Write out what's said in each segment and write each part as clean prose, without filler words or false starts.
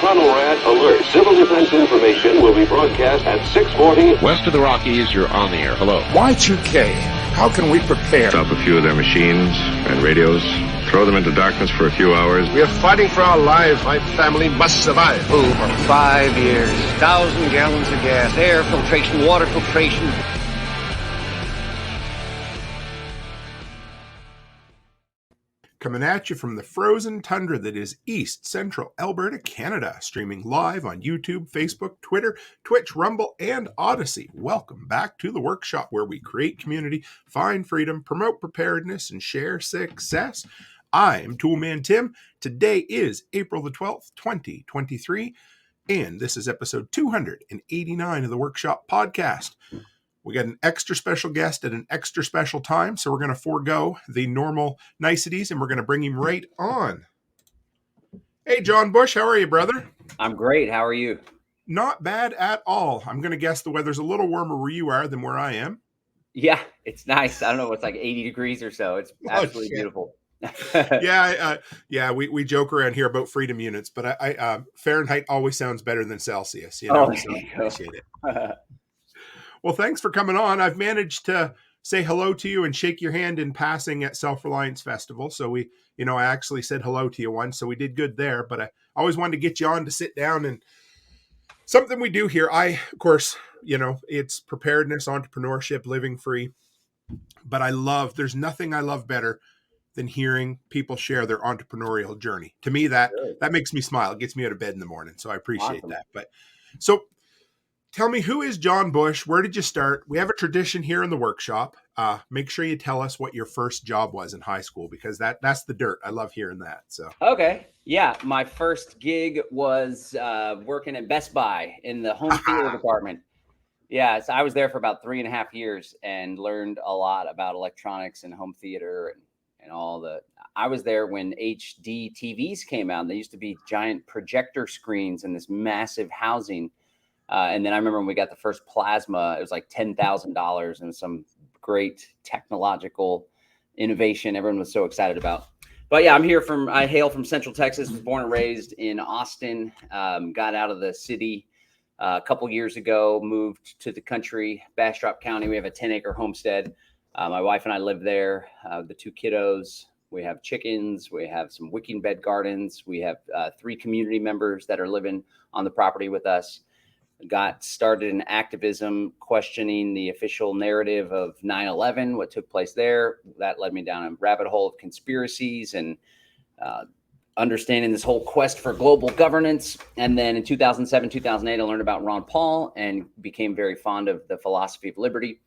Tunnel Rat alert. Civil defense information will be broadcast at 6:40. West of the Rockies, you're on the air. Hello. Y2K, how can we prepare? Stop a few of their machines and radios. Throw them into darkness for a few hours. We are fighting for our lives. My family must survive. For 5 years, 1,000 gallons of gas, air filtration, water filtration. Coming at you from the frozen tundra that is East Central Alberta, Canada. Streaming live on YouTube, Facebook, Twitter, Twitch, Rumble, and Odyssey. Welcome back to the workshop where we create community, find freedom, promote preparedness, and share success. I am Toolman Tim. Today is April the 12th, 2023, and this is episode 289 of the Workshop Podcast. We got an extra special guest at an extra special time, so we're going to forego the normal niceties, and we're going to bring him right on. Hey, John Bush, how are you, brother? I'm great. How are you? Not bad at all. I'm going to guess the weather's a little warmer where you are than where I am. Yeah, it's nice. I don't know, it's like 80 degrees or so. It's absolutely beautiful. We joke around here about freedom units, but I Fahrenheit always sounds better than Celsius. You know, so I appreciate it. Well, thanks for coming on. I've managed to say hello to you and shake your hand in passing at Self-Reliance Festival. So I actually said hello to you once, so we did good there. But I always wanted to get you on to sit down, and something we do here. Of course, it's preparedness, entrepreneurship, living free. But there's nothing I love better than hearing people share their entrepreneurial journey. To me, that makes me smile. It gets me out of bed in the morning. So I appreciate that. But so tell me, who is John Bush? Where did you start? We have a tradition here in the workshop. Make sure you tell us what your first job was in high school, because that's the dirt. I love hearing that. So okay. Yeah. My first gig was working at Best Buy in the home theater department. Yeah. So I was there for about 3.5 years and learned a lot about electronics and home theater and all the. I was there when HD TVs came out. They used to be giant projector screens in this massive housing. And then I remember when we got the first plasma, it was like $10,000 and some great technological innovation everyone was so excited about. But yeah, I hail from Central Texas, was born and raised in Austin, got out of the city a couple years ago, moved to the country, Bastrop County. We have a 10-acre homestead. My wife and I live there, the 2 kiddos. We have chickens. We have some wicking bed gardens. We have 3 community members that are living on the property with us. Got started in activism, questioning the official narrative of 9/11, what took place there. That led me down a rabbit hole of conspiracies and understanding this whole quest for global governance. And then in 2007, 2008, I learned about Ron Paul and became very fond of the philosophy of liberty.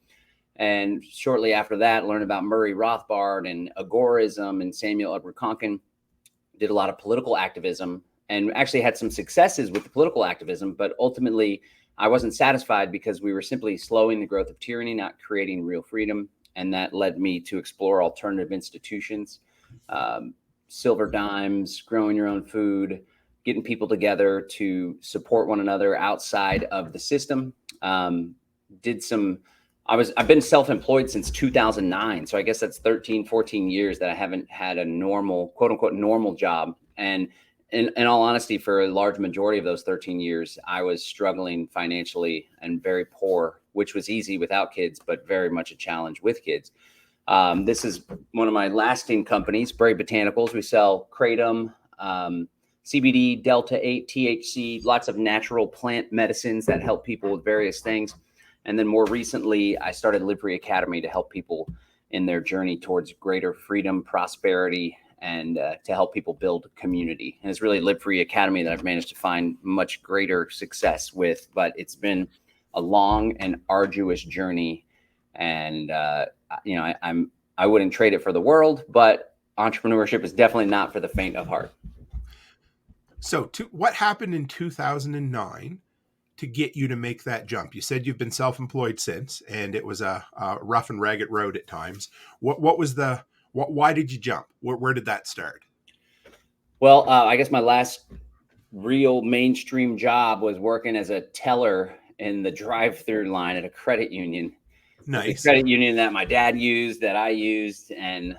And shortly after that, learned about Murray Rothbard and agorism and Samuel Edward Konkin. Did a lot of political activism. And actually had some successes with the political activism, but ultimately I wasn't satisfied because we were simply slowing the growth of tyranny, not creating real freedom. And that led me to explore alternative institutions, silver dimes, growing your own food, getting people together to support one another outside of the system. I've been self-employed since 2009. So I guess that's 13, 14 years that I haven't had a normal, quote unquote, normal job. And in all honesty, for a large majority of those 13 years, I was struggling financially and very poor, which was easy without kids, but very much a challenge with kids. This is one of my lasting companies, Brave Botanicals. We sell kratom, CBD, Delta-8, THC, lots of natural plant medicines that help people with various things. And then more recently, I started Live Free Academy to help people in their journey towards greater freedom, prosperity, and to help people build community. And it's really Live Free Academy that I've managed to find much greater success with, but it's been a long and arduous journey. And, I wouldn't trade it for the world, but entrepreneurship is definitely not for the faint of heart. So what happened in 2009 to get you to make that jump? You said you've been self-employed since, and it was a rough and ragged road at times. Why did you jump? Where did that start? Well, I guess my last real mainstream job was working as a teller in the drive-through line at a credit union. Nice. The credit union that my dad used, that I used, and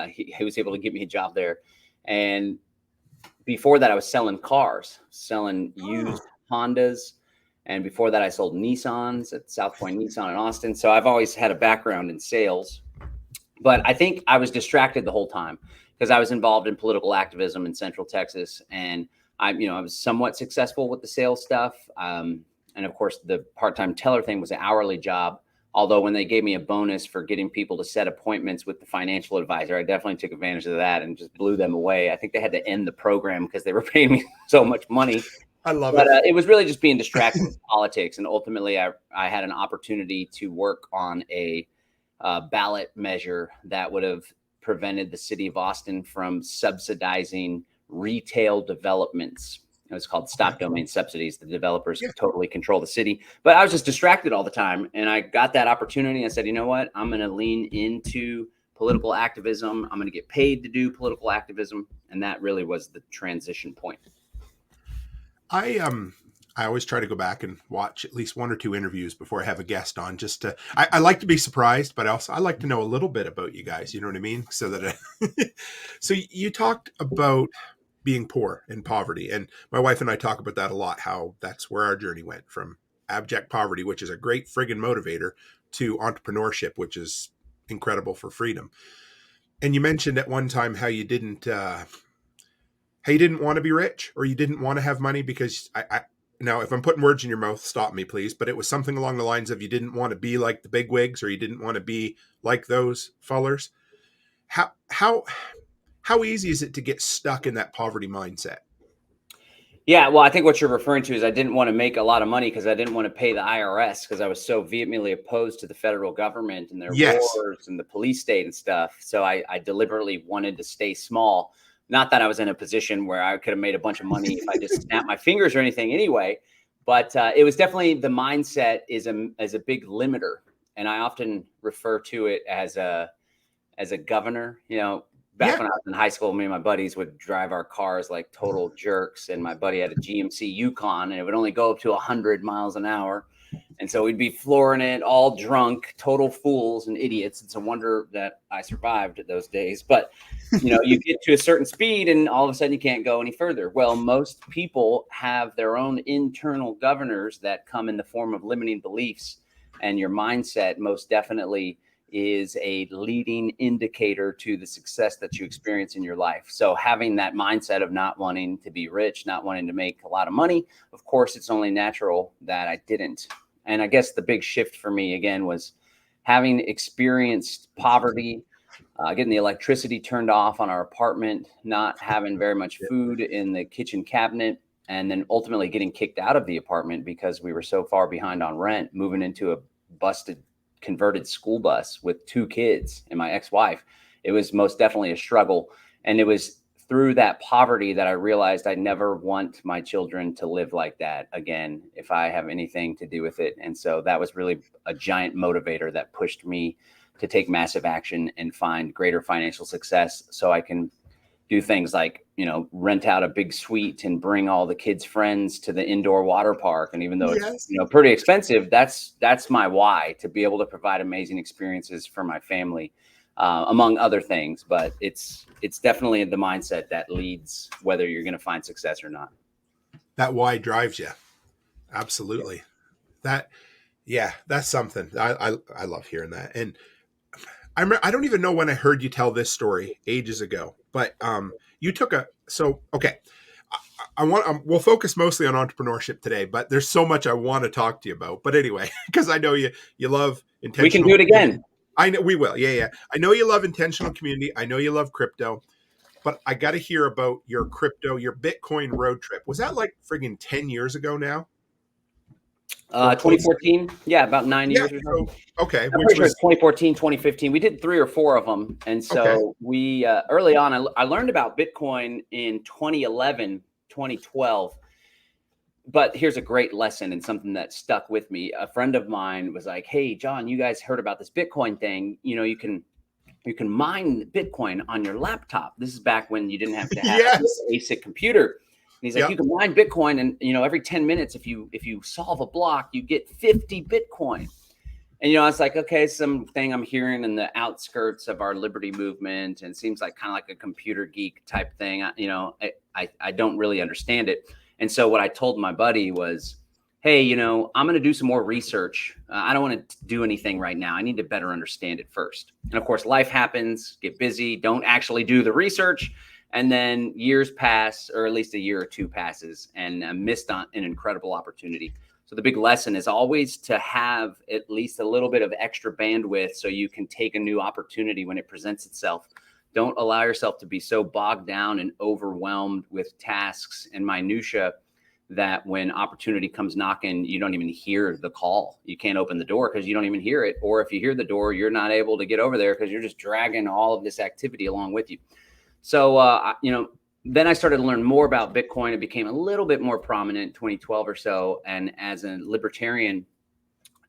he was able to get me a job there. And before that, I was selling cars, selling used Hondas. And before that, I sold Nissans at South Point Nissan in Austin. So I've always had a background in sales. But I think I was distracted the whole time because I was involved in political activism in Central Texas. And I was somewhat successful with the sales stuff. And of course, the part-time teller thing was an hourly job. Although when they gave me a bonus for getting people to set appointments with the financial advisor, I definitely took advantage of that and just blew them away. I think they had to end the program because they were paying me so much money. I love it. It was really just being distracted with politics. And ultimately, I had an opportunity to work on a ballot measure that would have prevented the city of Austin from subsidizing retail developments. It was called Stop Domain Subsidies. The developers totally control the city. But I was just distracted all the time. And I got that opportunity. I said, you know what? I'm going to lean into political activism. I'm going to get paid to do political activism. And that really was the transition point. I always try to go back and watch at least one or two interviews before I have a guest on. Just to, I like to be surprised, but I like to know a little bit about you guys. You know what I mean? So that so you talked about being poor and poverty, and my wife and I talk about that a lot. How that's where our journey went from abject poverty, which is a great friggin' motivator, to entrepreneurship, which is incredible for freedom. And you mentioned at one time how you didn't want to be rich, or you didn't want to have money because I now, if I'm putting words in your mouth, stop me, please. But it was something along the lines of you didn't want to be like the bigwigs, or you didn't want to be like those fellers. How easy is it to get stuck in that poverty mindset? Yeah, well, I think what you're referring to is I didn't want to make a lot of money because I didn't want to pay the IRS because I was so vehemently opposed to the federal government and their wars and the police state and stuff. So I deliberately wanted to stay small. Not that I was in a position where I could have made a bunch of money if I just snapped my fingers or anything anyway. But it was definitely the mindset is a big limiter. And I often refer to it as a governor. Back when I was in high school, me and my buddies would drive our cars like total jerks. And my buddy had a GMC Yukon, and it would only go up to 100 miles an hour. And so we'd be flooring it, all drunk, total fools and idiots. It's a wonder that I survived those days. But, you get to a certain speed and all of a sudden you can't go any further. Well, most people have their own internal governors that come in the form of limiting beliefs. And your mindset most definitely is a leading indicator to the success that you experience in your life. So having that mindset of not wanting to be rich, not wanting to make a lot of money, of course, it's only natural that I didn't. And I guess the big shift for me, again, was having experienced poverty, getting the electricity turned off on our apartment, not having very much food in the kitchen cabinet, and then ultimately getting kicked out of the apartment because we were so far behind on rent, moving into a busted converted school bus with 2 kids and my ex-wife. It was most definitely a struggle. And it was through that poverty that I realized I never want my children to live like that again if I have anything to do with it. And so that was really a giant motivator that pushed me to take massive action and find greater financial success so I can do things like, rent out a big suite and bring all the kids' friends to the indoor water park. And even though it's, pretty expensive, that's my why, to be able to provide amazing experiences for my family, among other things. But it's definitely the mindset that leads whether you're going to find success or not. That why drives you. Absolutely. That's something. I love hearing that. And I don't even know when I heard you tell this story ages ago, but you took we'll focus mostly on entrepreneurship today, but there's so much I want to talk to you about. But anyway, because I know you love intentional. We can do it again. I know we will. Yeah. I know you love intentional community. I know you love crypto, but I got to hear about your Bitcoin road trip. Was that like friggin' 10 years ago now? 2014. Yeah, about 9 years or so. Okay. I'm pretty sure it's 2014, 2015. We did 3 or 4 of them. And so we, early on, I learned about Bitcoin in 2011, 2012. But here's a great lesson and something that stuck with me. A friend of mine was like, "Hey, John, you guys heard about this Bitcoin thing? You can mine Bitcoin on your laptop." This is back when you didn't have to have a basic computer. And he's like, "You can mine Bitcoin, and every 10 minutes, if you solve a block, you get 50 Bitcoin." And, it's like, okay, something I'm hearing in the outskirts of our liberty movement, and it seems like kind of like a computer geek type thing. I don't really understand it. And so what I told my buddy was, hey, I'm going to do some more research. I don't want to do anything right now. I need to better understand it first. And of course, life happens, get busy, don't actually do the research. And then years pass, or at least a year or two passes, and I missed on an incredible opportunity. So the big lesson is always to have at least a little bit of extra bandwidth so you can take a new opportunity when it presents itself. Don't allow yourself to be so bogged down and overwhelmed with tasks and minutia that when opportunity comes knocking, you don't even hear the call. You can't open the door because you don't even hear it. Or if you hear the door, you're not able to get over there because you're just dragging all of this activity along with you. So, then I started to learn more about Bitcoin. It became a little bit more prominent in 2012 or so. And as a libertarian,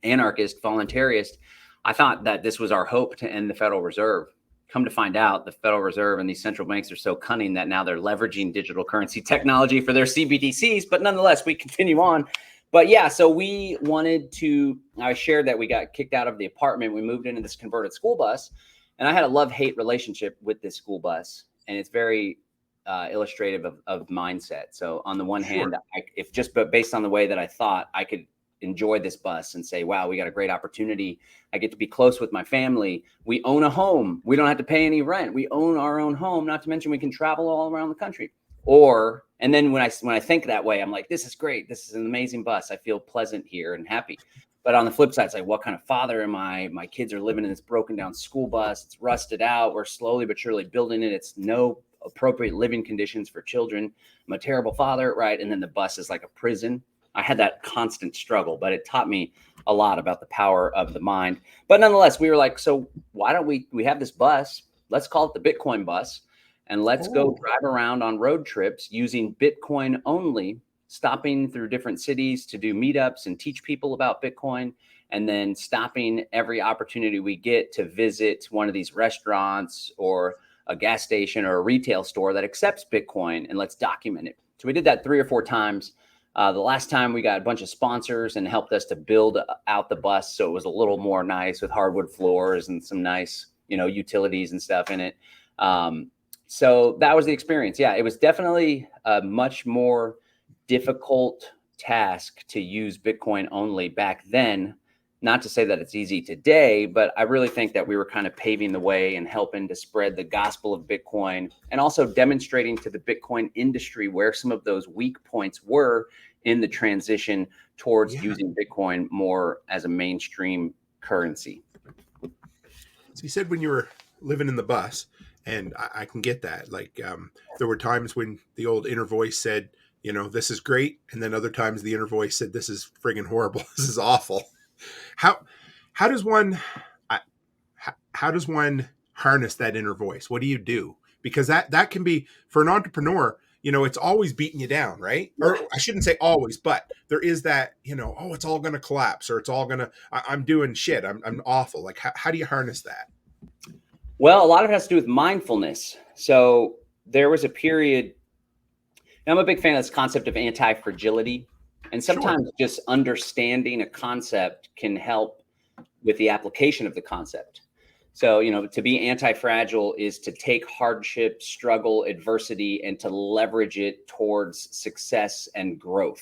anarchist, voluntarist, I thought that this was our hope to end the Federal Reserve. Come to find out, the Federal Reserve and these central banks are so cunning that now they're leveraging digital currency technology for their CBDCs. But nonetheless, we continue on. But yeah, so I shared that we got kicked out of the apartment. We moved into this converted school bus. And I had a love-hate relationship with this school bus. And it's very illustrative of mindset. So on the one hand, but based on the way that I thought, I could enjoy this bus and say, wow, we got a great opportunity. I get to be close with my family. We own a home. We don't have to pay any rent. We own our own home. Not to mention we can travel all around the country. And then when I think that way, I'm like, this is great. This is an amazing bus. I feel pleasant here and happy. But on the flip side, it's like, what kind of father am I? My kids are living in this broken down school bus. It's rusted out. We're slowly but surely building it. It's no appropriate living conditions for children. I'm a terrible father, right? And then the bus is like a prison. I had that constant struggle, but it taught me a lot about the power of the mind. But nonetheless, we were like, so why don't we have this bus? Let's call it the Bitcoin bus, and let's go drive around on road trips using Bitcoin only, stopping through different cities to do meetups and teach people about Bitcoin, and then stopping every opportunity we get to visit one of these restaurants or a gas station or a retail store that accepts Bitcoin, and let's document it. So we did that 3 or 4 times. The last time we got a bunch of sponsors and helped us to build out the bus. So it was a little more nice with hardwood floors and some nice, utilities and stuff in it. So that was the experience. Yeah, it was definitely a much more difficult task to use Bitcoin only back then. Not to say that it's easy today, but I really think that we were kind of paving the way and helping to spread the gospel of Bitcoin, and also demonstrating to the Bitcoin industry where some of those weak points were in the transition towards using Bitcoin more as a mainstream currency. So you said when you were living in the bus, and I can get that. Like there were times when the old inner voice said, this is great. And then other times the inner voice said, this is friggin' horrible. This is awful. How does one harness that inner voice? What do you do? Because that can be, for an entrepreneur, it's always beating you down, right? Or I shouldn't say always, but there is that, it's all going to collapse, or it's all going to, I'm doing shit. I'm awful. Like, how do you harness that? Well, a lot of it has to do with mindfulness. So there was a period, and I'm a big fan of this concept of anti-fragility. And sometimes just understanding a concept can help with the application of the concept. So, to be anti-fragile is to take hardship, struggle, adversity, and to leverage it towards success and growth.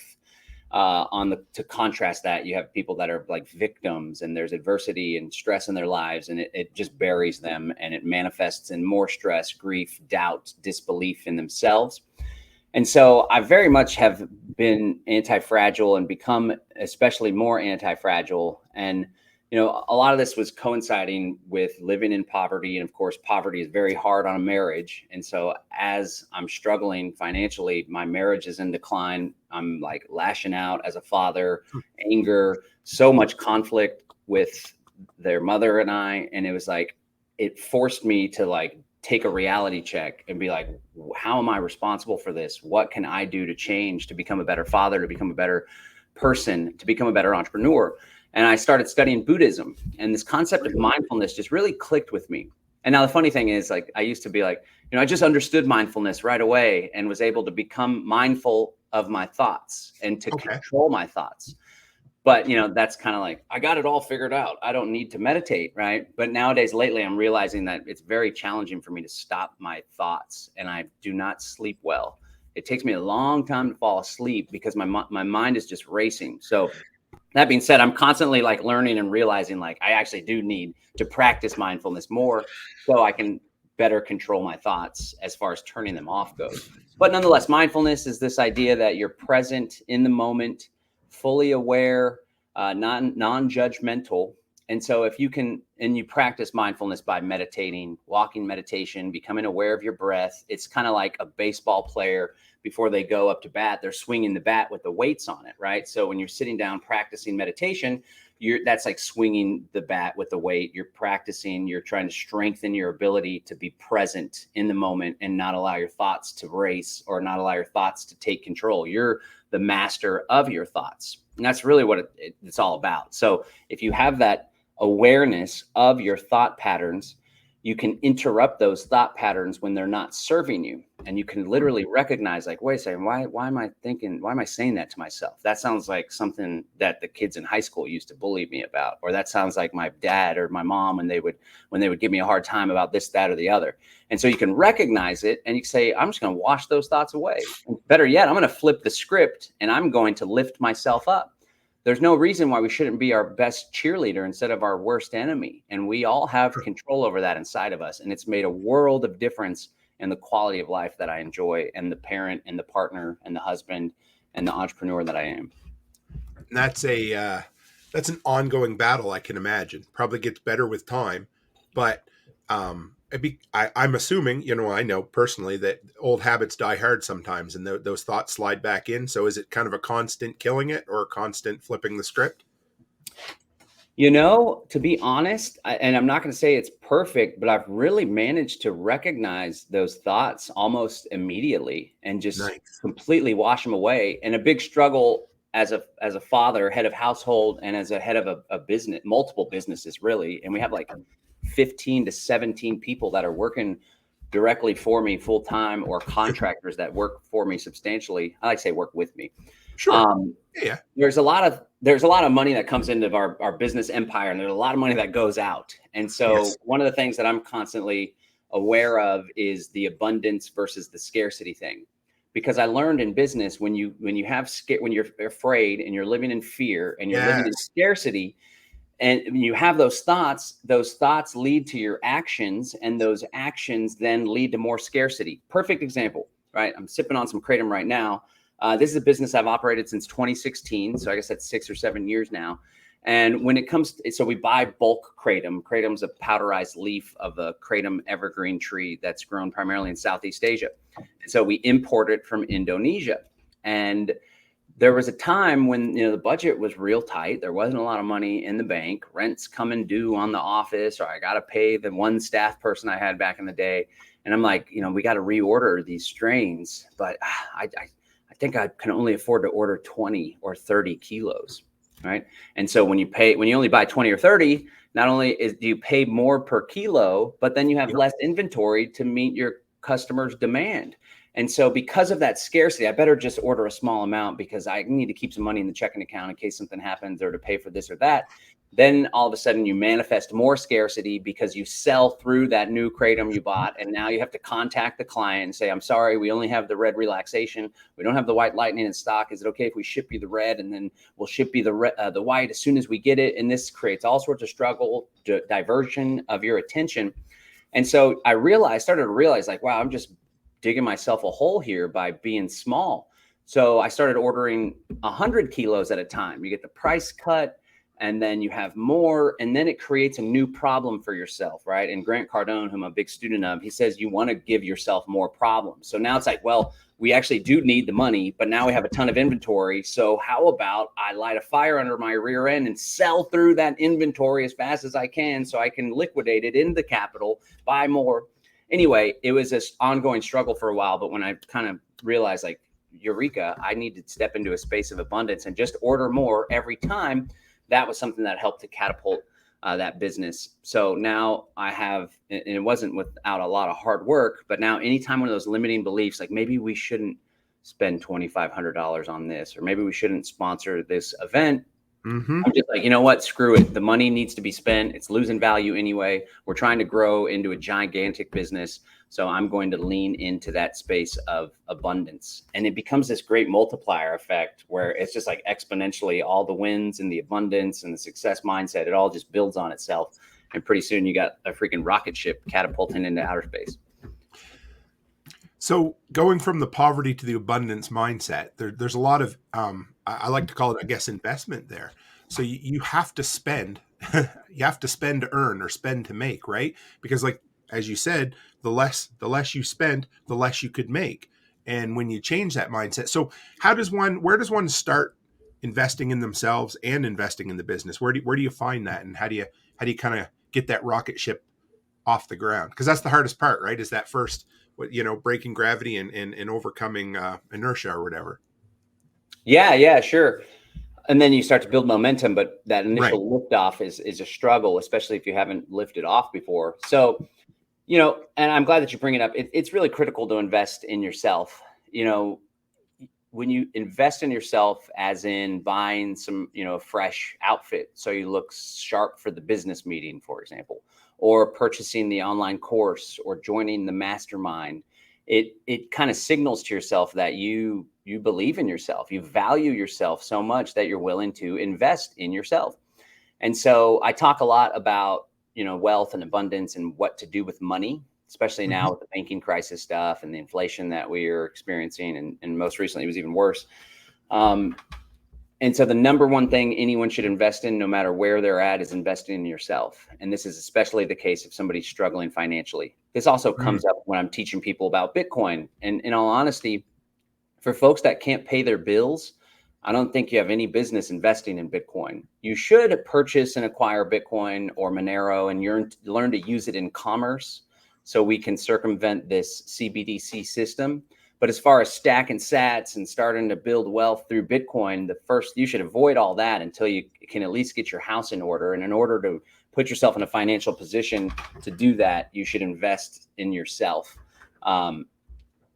To contrast that, you have people that are like victims, and there's adversity and stress in their lives, and it just buries them, and it manifests in more stress, grief, doubt, disbelief in themselves. And so I very much have been anti-fragile and become especially more anti-fragile. And, a lot of this was coinciding with living in poverty. And of course, poverty is very hard on a marriage. And so as I'm struggling financially, my marriage is in decline. I'm like lashing out as a father, anger, so much conflict with their mother and I. And it was like, it forced me to take a reality check and be like, how am I responsible for this? What can I do to change, to become a better father, to become a better person, to become a better entrepreneur? And I started studying Buddhism, and this concept of mindfulness just really clicked with me. And now the funny thing is, I used to be like, I just understood mindfulness right away and was able to become mindful of my thoughts and to control my thoughts. But, that's kind of like, I got it all figured out. I don't need to meditate, right? But nowadays, lately, I'm realizing that it's very challenging for me to stop my thoughts, and I do not sleep well. It takes me a long time to fall asleep because my mind is just racing. So that being said, I'm constantly like learning and realizing like I actually do need to practice mindfulness more so I can better control my thoughts as far as turning them off goes. But nonetheless, mindfulness is this idea that you're present in the moment, fully aware, non-judgmental. And so if you can, and you practice mindfulness by meditating, walking meditation, becoming aware of your breath, it's kind of like a baseball player before they go up to bat, they're swinging the bat with the weights on it, right? So when you're sitting down practicing meditation, that's like swinging the bat with the weight. You're practicing, you're trying to strengthen your ability to be present in the moment and not allow your thoughts to race or not allow your thoughts to take control. You're the master of your thoughts. And that's really what it's all about. So if you have that awareness of your thought patterns, you can interrupt those thought patterns when they're not serving you. And you can literally recognize like, wait a second, why am I saying that to myself? That sounds like something that the kids in high school used to bully me about, or that sounds like my dad or my mom when they would give me a hard time about this, that, or the other. And so you can recognize it and you can say, I'm just going to wash those thoughts away. And better yet, I'm going to flip the script and I'm going to lift myself up. There's no reason why we shouldn't be our best cheerleader instead of our worst enemy. And we all have control over that inside of us. And it's made a world of difference in the quality of life that I enjoy and the parent and the partner and the husband and the entrepreneur that I am. And that's an ongoing battle, I can imagine. Probably gets better with time. But I'm assuming, I know personally that old habits die hard sometimes and those thoughts slide back in. So is it kind of a constant killing it or a constant flipping the script? To be honest, and I'm not going to say it's perfect, but I've really managed to recognize those thoughts almost immediately and just completely wash them away. And a big struggle as a father, head of household, and as a head of a business, multiple businesses really. And we have like 15 to 17 people that are working directly for me full time or contractors that work for me substantially. I like to say work with me. Sure. Yeah. There's a lot of money that comes into our business empire, and there's a lot of money that goes out. And so One of the things that I'm constantly aware of is the abundance versus the scarcity thing. Because I learned in business, when you're afraid and you're living in fear and you're living in scarcity, and you have those thoughts lead to your actions, and those actions then lead to more scarcity. Perfect example, right? I'm sipping on some Kratom right now. This is a business I've operated since 2016. So I guess that's 6 or 7 years now. And when it comes so we buy bulk Kratom. Kratom's a powderized leaf of a Kratom evergreen tree that's grown primarily in Southeast Asia. And so we import it from Indonesia. And there was a time when, the budget was real tight. There wasn't a lot of money in the bank. Rent's coming due on the office, or I got to pay the one staff person I had back in the day. And I'm like, we got to reorder these strains, but I think I can only afford to order 20 or 30 kilos, right? And so when you only buy 20 or 30, not only do you pay more per kilo, but then you have less inventory to meet your customer's demand. And so because of that scarcity, I better just order a small amount because I need to keep some money in the checking account in case something happens or to pay for this or that. Then all of a sudden you manifest more scarcity because you sell through that new Kratom you bought. And now you have to contact the client and say, I'm sorry, we only have the red relaxation. We don't have the white lightning in stock. Is it okay if we ship you the red and then we'll ship you the white as soon as we get it? And this creates all sorts of struggle, diversion of your attention. And so I started to realize like, wow, I'm just digging myself a hole here by being small. So I started ordering 100 kilos at a time. You get the price cut and then you have more, and then it creates a new problem for yourself, right? And Grant Cardone, whom I'm a big student of, he says you want to give yourself more problems. So now it's like, well, we actually do need the money, but now we have a ton of inventory. So how about I light a fire under my rear end and sell through that inventory as fast as I can so I can liquidate it in the capital, buy more. Anyway, it was this ongoing struggle for a while, but when I kind of realized like, eureka, I need to step into a space of abundance and just order more every time, that was something that helped to catapult that business. So now I have, and it wasn't without a lot of hard work, but now anytime one of those limiting beliefs, like maybe we shouldn't spend $2,500 on this, or maybe we shouldn't sponsor this event, Mm-hmm. I'm just like, you know what? Screw it. The money needs to be spent. It's losing value anyway. We're trying to grow into a gigantic business. So I'm going to lean into that space of abundance. And it becomes this great multiplier effect where it's just like exponentially all the wins and the abundance and the success mindset, it all just builds on itself. And pretty soon you got a freaking rocket ship catapulting into outer space. So going from the poverty to the abundance mindset, there's a lot of, I like to call it, I guess, investment there. So you have to spend, you have to spend to earn or spend to make, right? Because like, as you said, the less you spend, the less you could make. And when you change that mindset, so where does one start investing in themselves and investing in the business? Where do you find that? And how do you kind of get that rocket ship off the ground? Because that's the hardest part, right? Is that first, breaking gravity and overcoming inertia or whatever. Yeah, sure. And then you start to build momentum, but that initial Right. liftoff is a struggle, especially if you haven't lifted off before. So, and I'm glad that you bring it up. It's really critical to invest in yourself. When you invest in yourself, as in buying some, fresh outfit so you look sharp for the business meeting, for example, or purchasing the online course or joining the mastermind, it kind of signals to yourself that you believe in yourself, you value yourself so much that you're willing to invest in yourself. And so I talk a lot about, wealth and abundance and what to do with money, especially now with the banking crisis stuff and the inflation that we are experiencing. And most recently it was even worse. And so the number one thing anyone should invest in, no matter where they're at, is investing in yourself. And this is especially the case if somebody's struggling financially. This also comes up when I'm teaching people about Bitcoin. And in all honesty, for folks that can't pay their bills, I don't think you have any business investing in Bitcoin. You should purchase and acquire Bitcoin or Monero and learn to use it in commerce so we can circumvent this CBDC system. But as far as stacking sats and starting to build wealth through Bitcoin, you should avoid all that until you can at least get your house in order. And in order to put yourself in a financial position to do that, you should invest in yourself.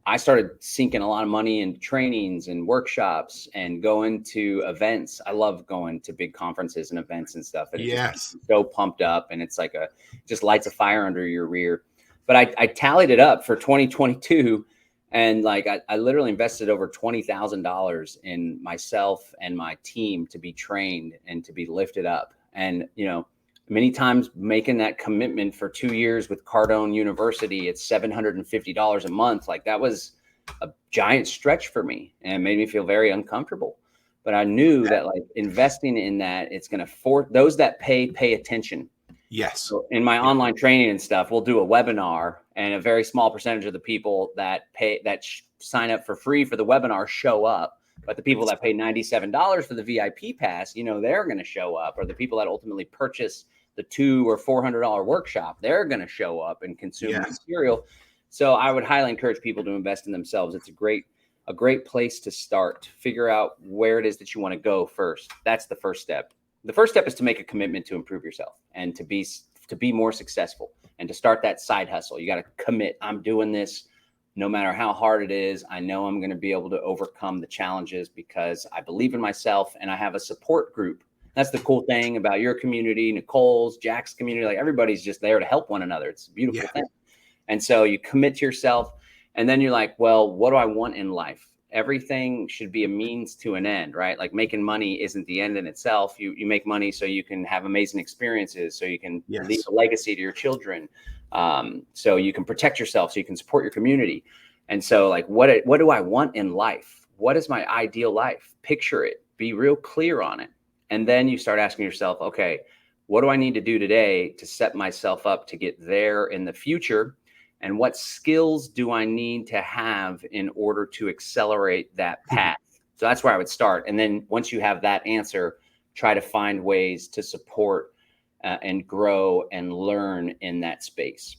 I started sinking a lot of money in trainings and workshops and going to events. I love going to big conferences and events and stuff. And it just gets so pumped up, and it's like just lights a fire under your rear. But I tallied it up for 2022. And like, I literally invested over $20,000 in myself and my team to be trained and to be lifted up. And, many times making that commitment for 2 years with Cardone University, it's $750 a month. Like, that was a giant stretch for me, and it made me feel very uncomfortable. But I knew that like investing in that, it's going to force those that pay attention. Yes. So in my online training and stuff, we'll do a webinar, and a very small percentage of the people that sign up for free for the webinar show up. But the people that pay $97 for the VIP pass, they're going to show up. Or the people that ultimately purchase the $200 or $400 workshop, they're going to show up and consume the material. So I would highly encourage people to invest in themselves. It's a great place to start. Figure out where it is that you want to go first. That's the first step. The first step is to make a commitment to improve yourself and to be more successful and to start that side hustle. You got to commit. I'm doing this no matter how hard it is. I know I'm going to be able to overcome the challenges because I believe in myself and I have a support group. That's the cool thing about your community, Nicole's, Jack's community. Like, everybody's just there to help one another. It's a beautiful thing. And so you commit to yourself, and then you're like, well, what do I want in life? Everything should be a means to an end, right? Like, making money isn't the end in itself. You make money so you can have amazing experiences, so you can leave a legacy to your children, so you can protect yourself, so you can support your community. And so, like, what do I want in life? What is my ideal life? Picture it. Be real clear on it. And then you start asking yourself, okay, what do I need to do today to set myself up to get there in the future? And what skills do I need to have in order to accelerate that path? So that's where I would start. And then once you have that answer, try to find ways to support and grow and learn in that space.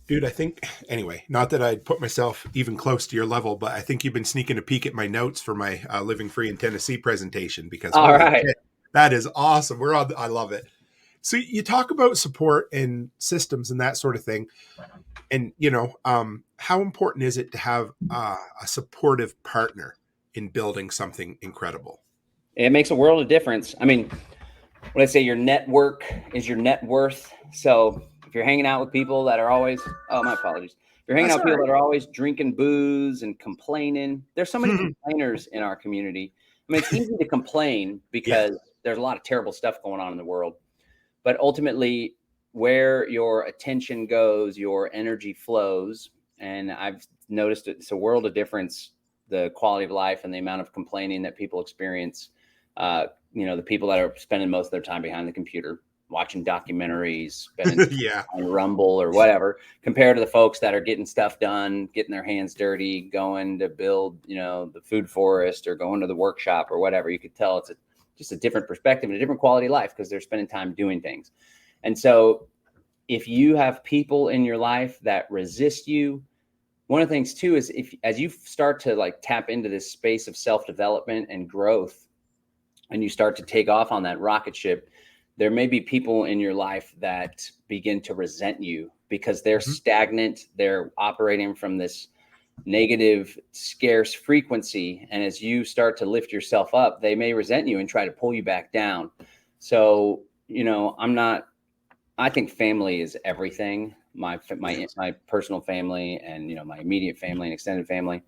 Dude, I think, anyway, not that I'd put myself even close to your level, but I think you've been sneaking a peek at my notes for my Living Free in Tennessee presentation, because shit, that is awesome. I love it. So you talk about support and systems and that sort of thing. And, how important is it to have a supportive partner in building something incredible? It makes a world of difference. I mean, when I say your network is your net worth. So if you're hanging out with people that are always, oh, my apologies. If you're hanging out with people that are always drinking booze and complaining, there's so many complainers in our community. I mean, it's easy to complain because there's a lot of terrible stuff going on in the world. But ultimately, where your attention goes, your energy flows. And I've noticed it's a world of difference, the quality of life and the amount of complaining that people experience. The people that are spending most of their time behind the computer, watching documentaries, spending on Rumble or whatever, compared to the folks that are getting stuff done, getting their hands dirty, going to build, the food forest or going to the workshop or whatever. You could tell it's just a different perspective and a different quality of life because they're spending time doing things. And so if you have people in your life that resist you, one of the things too is as you start to like tap into this space of self-development and growth, and you start to take off on that rocket ship, there may be people in your life that begin to resent you because they're stagnant. They're operating from this negative, scarce frequency. And as you start to lift yourself up, they may resent you and try to pull you back down. So, I think family is everything. My personal family and, my immediate family and extended family.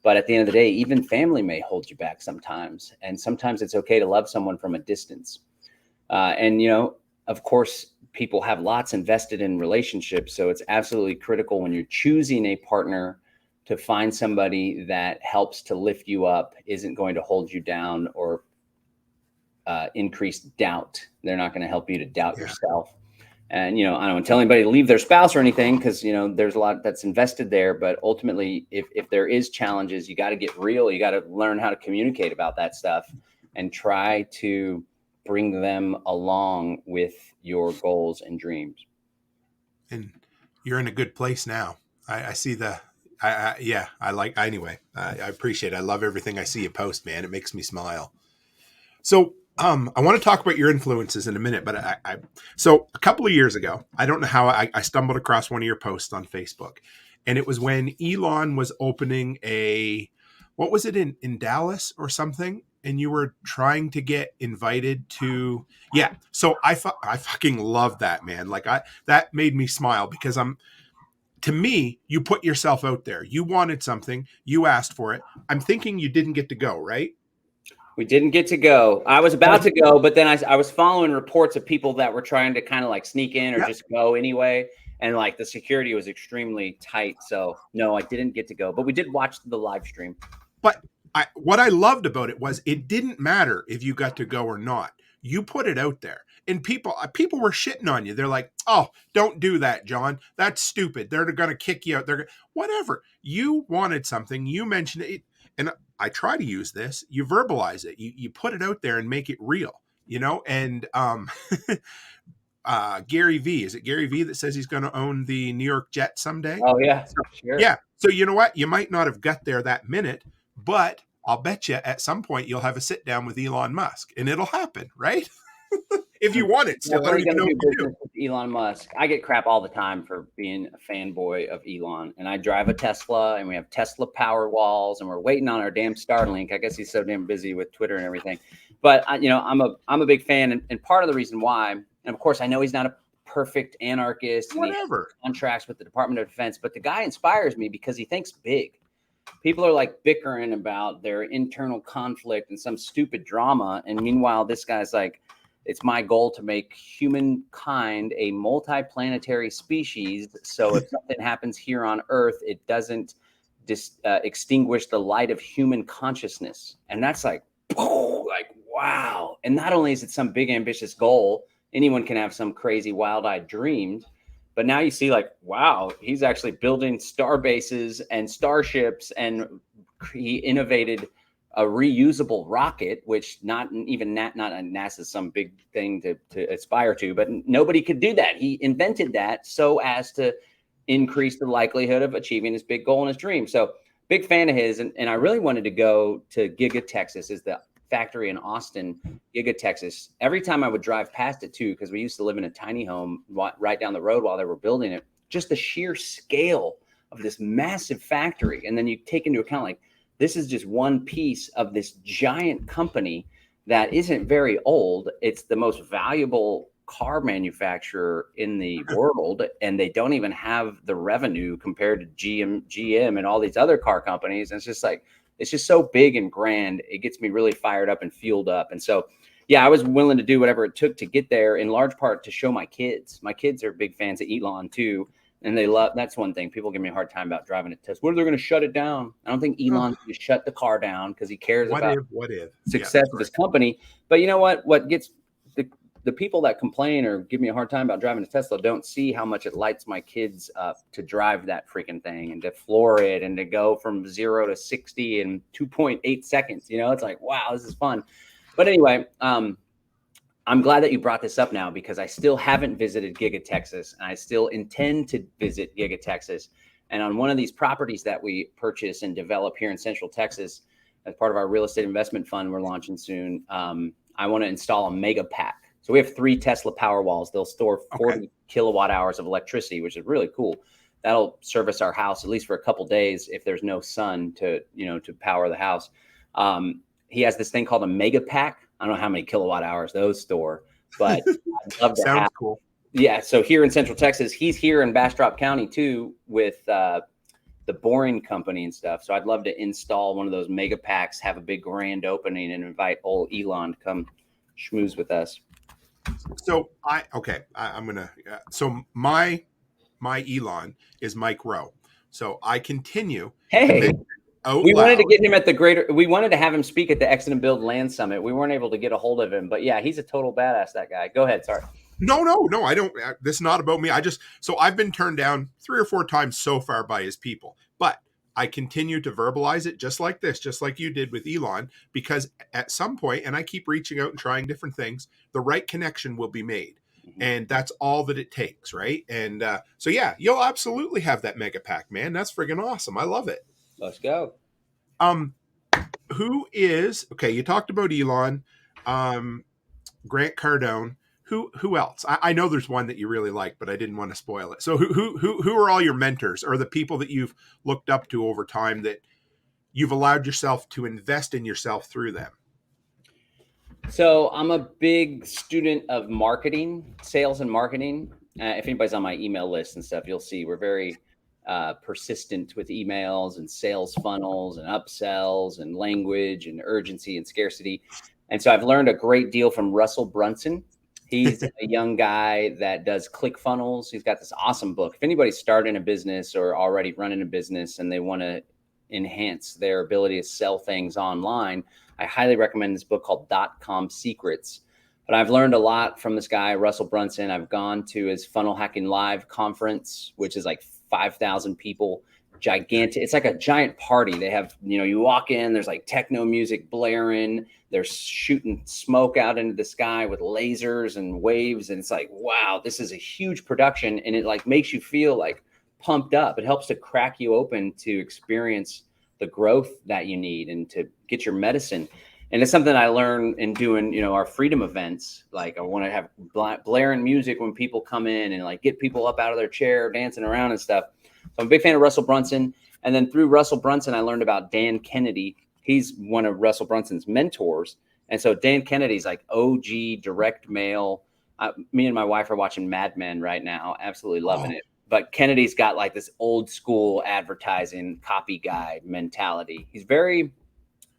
But at the end of the day, even family may hold you back sometimes. And sometimes it's okay to love someone from a distance. Of course, people have lots invested in relationships. So it's absolutely critical when you're choosing a partner to find somebody that helps to lift you up, isn't going to hold you down or increase doubt. They're not going to help you to doubt yourself. And, I don't want to tell anybody to leave their spouse or anything because, there's a lot that's invested there. But ultimately, if there is challenges, you got to get real. You got to learn how to communicate about that stuff and try to bring them along with your goals and dreams. And you're in a good place now. I see I appreciate it. I love everything I see you post, man. It makes me smile. So, I want to talk about your influences in a minute, but so a couple of years ago, I don't know how I stumbled across one of your posts on Facebook, and it was when Elon was opening what was it in Dallas or something? And you were trying to get invited to, So I fucking love that, man. Like that made me smile because to me, you put yourself out there. You wanted something, you asked for it. I'm thinking you didn't get to go, right? We didn't get to go. I was about to go, but then I was following reports of people that were trying to kind of like sneak in or just go anyway. And like the security was extremely tight. So no, I didn't get to go, but we did watch the live stream. But what I loved about it was it didn't matter if you got to go or not. You put it out there. And people were shitting on you. They're like, oh, don't do that, John. That's stupid. They're going to kick you out. Whatever. You wanted something. You mentioned it. And I try to use this. You verbalize it. You put it out there and make it real, and Gary V. Is it Gary V that says he's going to own the New York Jets someday? Oh, yeah. Sure. Yeah. So you know what? You might not have got there that minute, but I'll bet you at some point you'll have a sit down with Elon Musk and it'll happen, right? If you want it still. I don't even know what you do. With Elon Musk. I get crap all the time for being a fanboy of Elon. And I drive a Tesla and we have Tesla power walls and we're waiting on our damn Starlink. I guess he's so damn busy with Twitter and everything. But I'm a big fan. And part of the reason why, and of course I know he's not a perfect anarchist. Whatever. And he contracts with the Department of Defense, but the guy inspires me because he thinks big. People are like bickering about their internal conflict and some stupid drama. And meanwhile, this guy's like, it's my goal to make humankind a multi-planetary species. So if something happens here on Earth, it doesn't extinguish the light of human consciousness. And that's like, wow. And not only is it some big ambitious goal, anyone can have some crazy wild-eyed dreams, but now you see like, wow, he's actually building star bases and starships, and he innovated a reusable rocket, which not NASA's some big thing to aspire to, but nobody could do that. He invented that so as to increase the likelihood of achieving his big goal and his dream. So big fan of his. And I really wanted to go to Giga, Texas, is the factory in Austin, Giga, Texas. Every time I would drive past it too, because we used to live in a tiny home right down the road while they were building it, just the sheer scale of this massive factory. And then you take into account, like, this is just one piece of this giant company that isn't very old. It's the most valuable car manufacturer in the world, and they don't even have the revenue compared to GM and all these other car companies. And it's just like, it's just so big and grand. It gets me really fired up and fueled up. And so, yeah, I was willing to do whatever it took to get there, in large part to show my kids. My kids are big fans of Elon too. And they love, that's one thing. People give me a hard time about driving a Tesla. What are they going to shut it down? I don't think Elon's going to shut the car down because he cares about success of his company. But you know what? What gets the people that complain or give me a hard time about driving a Tesla don't see how much it lights my kids up to drive that freaking thing and to floor it and to go from 0 to 60 in 2.8 seconds. You know, it's like, wow, this is fun. But anyway, I'm glad that you brought this up now, because I still haven't visited Giga Texas, and I still intend to visit Giga Texas. And on one of these properties that we purchase and develop here in Central Texas, as part of our real estate investment fund we're launching soon, I want to install a mega pack. So we have 3 Tesla Powerwalls. They'll store 40 kilowatt hours of electricity, which is really cool. That'll service our house at least for a couple days if there's no sun to power the house. He has this thing called a mega pack. I don't know how many kilowatt hours those store, but I'd love to Sounds cool. Yeah. So here in Central Texas, he's here in Bastrop County too with the Boring Company and stuff. So I'd love to install one of those mega packs, have a big grand opening, and invite old Elon to come schmooze with us. So I'm gonna. So my Elon is Mike Rowe. So I continue. Hey, we wanted to get him at we wanted to have him speak at the Exit and Build Land Summit. We weren't able to get a hold of him, but yeah, he's a total badass, that guy. Go ahead. Sorry. No, I don't. This is not about me. I've been turned down 3 or 4 times so far by his people, but I continue to verbalize it just like this, just like you did with Elon, because at some point, and I keep reaching out and trying different things, the right connection will be made. And that's all that it takes, right? And so, yeah, you'll absolutely have that mega pack, man. That's friggin' awesome. I love it. Let's go. Who is, you talked about Elon, Grant Cardone. Who else? I know there's one that you really like, but I didn't want to spoil it. So who are all your mentors, or the people that you've looked up to over time that you've allowed yourself to invest in yourself through them? So I'm a big student of marketing, sales and marketing. If anybody's on my email list and stuff, you'll see we're very persistent with emails and sales funnels and upsells and language and urgency and scarcity. And so I've learned a great deal from Russell Brunson. He's a young guy that does ClickFunnels. He's got this awesome book. If anybody's starting a business or already running a business and they want to enhance their ability to sell things online, I highly recommend this book called .com Secrets. But I've learned a lot from this guy, Russell Brunson. I've gone to his Funnel Hacking Live conference, which is like 5,000 people, gigantic. It's like a giant party. They have, you walk in, there's like techno music blaring. They're shooting smoke out into the sky with lasers and waves. And it's like, wow, this is a huge production. And it like makes you feel like pumped up. It helps to crack you open to experience the growth that you need and to get your medicine. And it's something I learned in doing, our freedom events. Like I want to have blaring music when people come in and like get people up out of their chair, dancing around and stuff. So I'm a big fan of Russell Brunson. And then through Russell Brunson, I learned about Dan Kennedy. He's one of Russell Brunson's mentors. And so Dan Kennedy's like OG direct mail. Me and my wife are watching Mad Men right now. Absolutely loving it. But Kennedy's got like this old school advertising copy guide mentality. He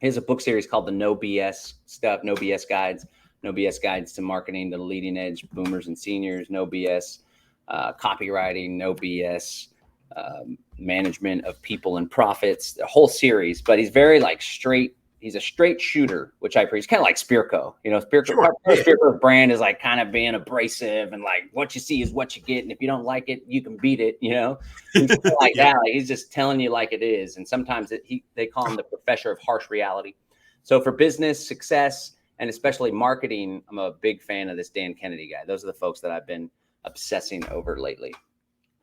has a book series called the No BS stuff, No BS Guides, No BS Guides to Marketing to the Leading Edge Boomers and Seniors, No BS Copywriting, No BS Management of People and Profits, the whole series. But he's very like straight. He's a straight shooter, which I appreciate. Kind of like Spirko, Spirko's brand is like kind of being abrasive and like what you see is what you get. And if you don't like it, you can beat it, He's like that. Like, he's just telling you like it is. And sometimes they call him the professor of harsh reality. So for business success and especially marketing, I'm a big fan of this Dan Kennedy guy. Those are the folks that I've been obsessing over lately.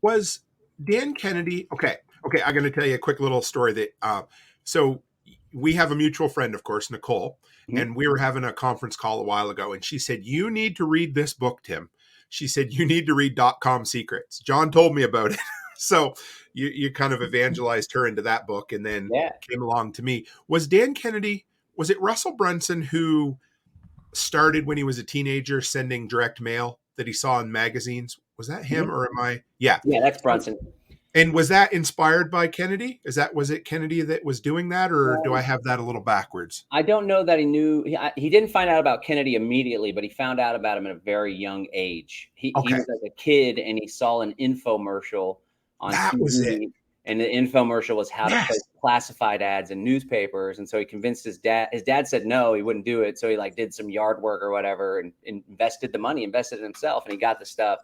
Was Dan Kennedy, okay. I'm going to tell you a quick little story that, so we have a mutual friend, of course, Nicole, and we were having a conference call a while ago, and she said, you need to read this book, Tim. She said, you need to read .com Secrets. John told me about it. So you kind of evangelized her into that book and then came along to me. Was Dan Kennedy, was it Russell Brunson who started when he was a teenager sending direct mail that he saw in magazines. Was that him or am I? Yeah. Yeah, that's Brunson. And was that inspired by Kennedy? Was it Kennedy that was doing that, or do I have that a little backwards? I don't know that he knew. He didn't find out about Kennedy immediately, but he found out about him at a very young age. He was like a kid, and he saw an infomercial on that TV, was it. and the infomercial was how to place classified ads in newspapers. And so he convinced his dad. His dad said no, he wouldn't do it. So he like did some yard work or whatever, and invested in himself, and he got the stuff.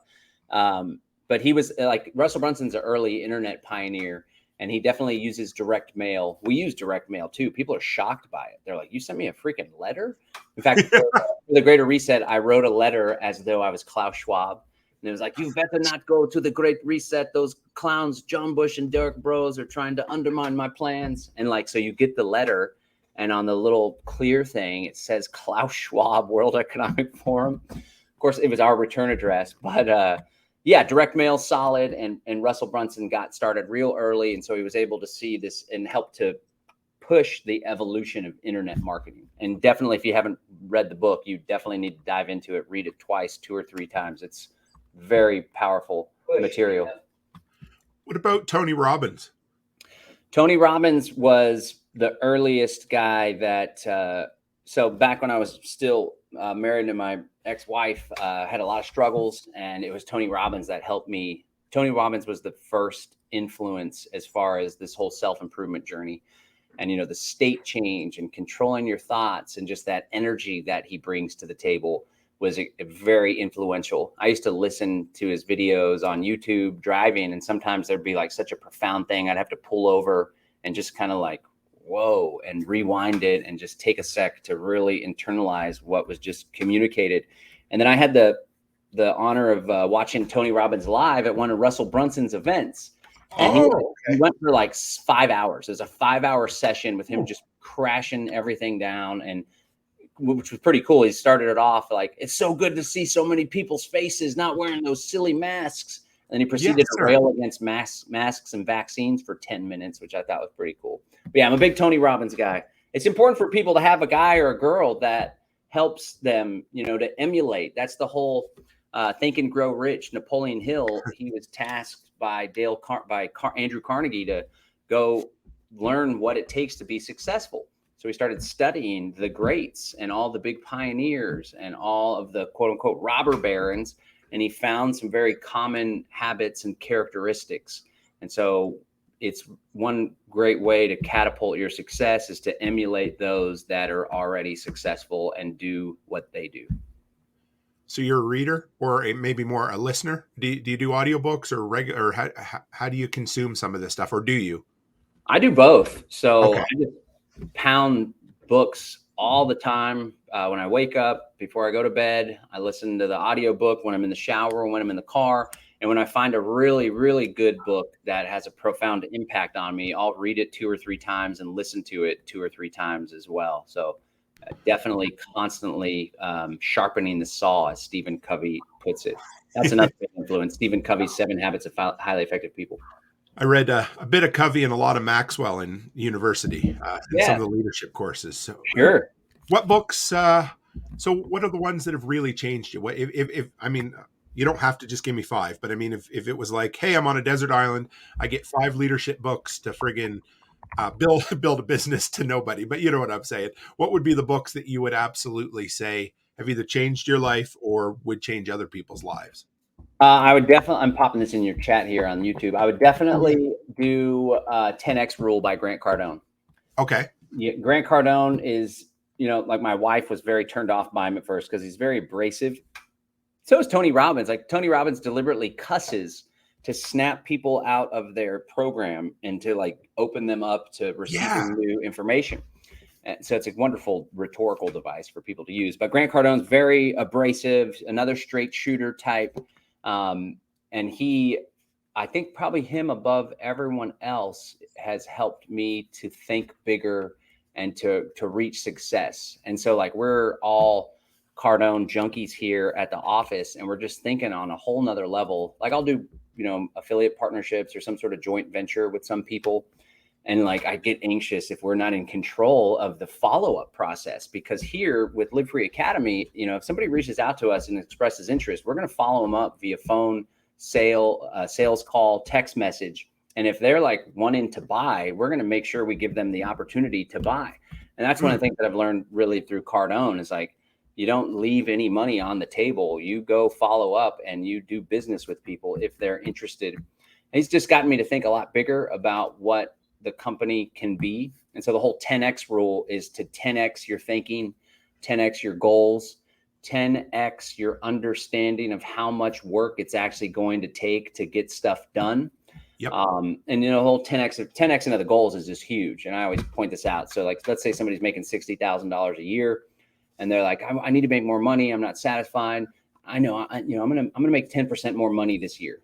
But he was like Russell Brunson's an early internet pioneer, and he definitely uses direct mail. We use direct mail too. People are shocked by it. They're like, "You sent me a freaking letter?" In fact, for the Greater Reset, I wrote a letter as though I was Klaus Schwab, and it was like, "You better not go to the Great Reset. Those clowns, John Bush and Derek Bros, are trying to undermine my plans." And like, so you get the letter, and on the little clear thing, it says Klaus Schwab, World Economic Forum. Of course, it was our return address, but yeah, direct mail solid, and Russell Brunson got started real early, and so he was able to see this and help to push the evolution of internet marketing. And definitely, if you haven't read the book, you definitely need to dive into it. Read it twice, 2 or 3 times. It's very powerful material. What about Tony Robbins? Tony Robbins was the earliest guy that. So back when I was still married to my ex-wife, had a lot of struggles, and it was Tony Robbins that helped me. Tony Robbins was the first influence as far as this whole self-improvement journey, and the state change and controlling your thoughts and just that energy that he brings to the table was a very influential. I used to listen to his videos on YouTube driving, and sometimes there'd be like such a profound thing I'd have to pull over and just kind of like, whoa, and rewind it and just take a sec to really internalize what was just communicated. And then I had the honor of watching Tony Robbins live at one of Russell Brunson's events. And he went for like 5 hours. It was a 5-hour session with him just crashing everything down, and which was pretty cool. He started it off like, "It's so good to see so many people's faces not wearing those silly masks." And he proceeded to rail against masks and vaccines for 10 minutes, which I thought was pretty cool. But yeah, I'm a big Tony Robbins guy. It's important for people to have a guy or a girl that helps them, to emulate. That's the whole Think and Grow Rich. Napoleon Hill, he was tasked by Andrew Carnegie to go learn what it takes to be successful. So he started studying the greats and all the big pioneers and all of the quote unquote robber barons. And he found some very common habits and characteristics. And so it's one great way to catapult your success is to emulate those that are already successful and do what they do. So you're a reader, or maybe more a listener? Do you do audiobooks or regular? Or how do you consume some of this stuff, or do you? I do both. So I just pound books all the time. When I wake up, before I go to bed, I listen to the audiobook when I'm in the shower, when I'm in the car. And when I find a really, really good book that has a profound impact on me, I'll read it 2 or 3 times and listen to it 2 or 3 times as well. So definitely constantly sharpening the saw, as Stephen Covey puts it. That's another big influence. Stephen Covey's 7 Habits of Highly Effective People. I read a bit of Covey and a lot of Maxwell in university, in some of the leadership courses. So, sure. What books? So, what are the ones that have really changed you? What if I mean, you don't have to just give me 5, but I mean, if it was like, hey, I'm on a desert island, I get 5 leadership books to friggin' build a business to nobody. But you know what I'm saying. What would be the books that you would absolutely say have either changed your life or would change other people's lives? I would definitely, I'm popping this in your chat here on YouTube. I would definitely do 10X Rule by Grant Cardone. Okay. Yeah, Grant Cardone is, like my wife was very turned off by him at first because he's very abrasive. So is Tony Robbins. Like Tony Robbins deliberately cusses to snap people out of their program and to like open them up to receiving new information. And so it's a wonderful rhetorical device for people to use. But Grant Cardone's very abrasive, another straight shooter type. And I think probably him above everyone else has helped me to think bigger and to reach success. And so like we're all Cardone junkies here at the office, and we're just thinking on a whole nother level. Like I'll do, affiliate partnerships or some sort of joint venture with some people. And like, I get anxious if we're not in control of the follow-up process, because here with Live Free Academy, if somebody reaches out to us and expresses interest, we're going to follow them up via phone, sales call, text message. And if they're like wanting to buy, we're going to make sure we give them the opportunity to buy. And that's one of the things that I've learned really through Cardone is like, you don't leave any money on the table. You go follow up and you do business with people if they're interested. And it's just gotten me to think a lot bigger about what the company can be. And so the whole 10X rule is to 10X your thinking, 10X your goals, 10X your understanding of how much work it's actually going to take to get stuff done. Yep. And the whole 10X into the goals is just huge. And I always point this out. So like, let's say somebody's making $60,000 a year and they're like, I need to make more money. I'm not satisfied. I know, I'm going to make 10% more money this year.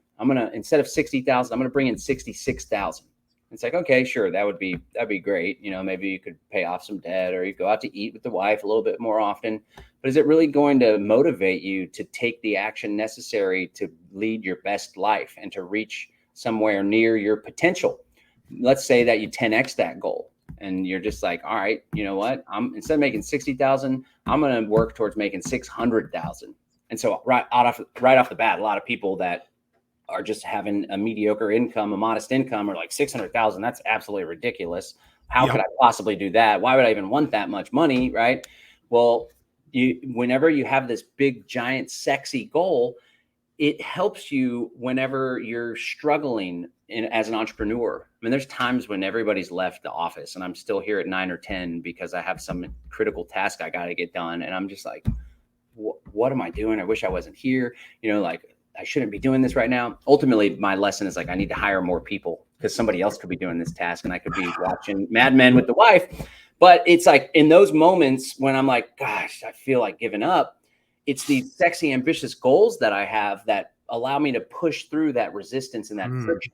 Instead of 60,000, I'm going to bring in 66,000. It's like, okay, sure. That'd be great. Maybe you could pay off some debt or you go out to eat with the wife a little bit more often. But is it really going to motivate you to take the action necessary to lead your best life and to reach somewhere near your potential? Let's say that you 10X that goal and you're just like, all right, you know what? Instead of making 60,000, I'm going to work towards making 600,000. And so right off the bat, a lot of people that are just having a mediocre income, a modest income, or like 600,000. That's absolutely ridiculous. How could I possibly do that? Why would I even want that much money? Right. Well, whenever you have this big, giant, sexy goal, it helps you whenever you're struggling as an entrepreneur. I mean, there's times when everybody's left the office and I'm still here at 9 or 10 because I have some critical task I got to get done. And I'm just like, what am I doing? I wish I wasn't here. Like, I shouldn't be doing this right now. Ultimately, my lesson is like, I need to hire more people because somebody else could be doing this task and I could be watching Mad Men with the wife. But it's like in those moments when I'm like, gosh, I feel like giving up. It's these sexy, ambitious goals that I have that allow me to push through that resistance and that friction.